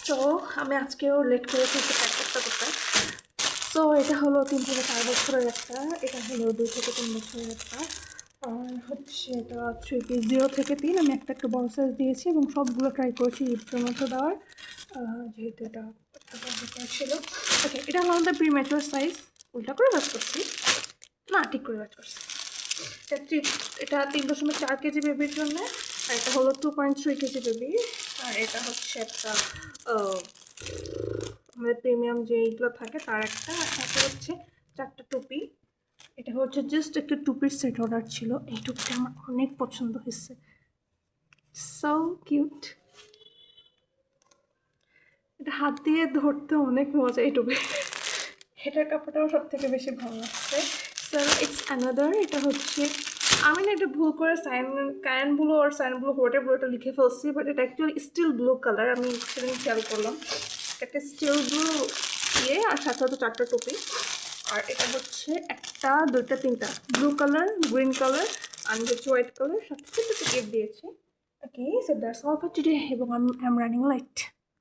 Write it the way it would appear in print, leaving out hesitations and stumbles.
So আমি আজকেও late করে ফেলতে প্র্যাকটিসটা করতে। সো এটা হলো 3 থেকে 4 বছরের একটা, এটা হলো 2 থেকে 3 বছরের একটা, আর হচ্ছে এটা 3 পিস 0 থেকে 3। আমি একটা একটু বড় সাইজ দিয়েছি এবং সবগুলো ট্রাই করেছি ঈদের মধ্যে দেওয়ার, যেহেতু এটা একটা বড় ছিল। ওকে, এটা হলো আমাদের প্রিম্যাচুয়ার সাইজ। উল্টা করে কাজ করছি না, ঠিক করে কাজ করছি। এটা 3.4 কেজি বেবির জন্য, আর এটা হলো 2.3 কেজি বেবি। আর এটা হচ্ছে একটা আমাদের প্রিমিয়াম যে এইগুলো থাকে তার একটা, আর সাথে হচ্ছে 4টা টুপি। এটা হচ্ছে জাস্ট একটা টুপির সেট অর্ডার ছিল। এই টুপিটা আমার অনেক পছন্দ হয়েছে, সো কিউট। এটা হাত দিয়ে ধরতে অনেক মজা এই টুপি। এটার কাপড়টাও সব থেকে বেশি ভালো লাগছে। সো ইটস অ্যানাদার, এটা হচ্ছে আমি না এটা ভুল করে ক্যান ব্লু আর সাইন ব্লু হোয়াটে ব্লুটা লিখে ফেলছি, বাট এটা অ্যাকচুয়ালি স্টিল ব্লু কালার। আমি সেদিন খেয়াল করলাম একটা স্টিল ব্লু দিয়ে, আর সাথে সাথে 4টা টুপি। আর এটা হচ্ছে 1টা 2টা 3টা ব্লু কালার, গ্রিন কালার আর হচ্ছে হোয়াইট কালার, সাথে সাথে গিফট দিয়েছি। Okay, so that's all for today এবং আই এম রানিং লাইট।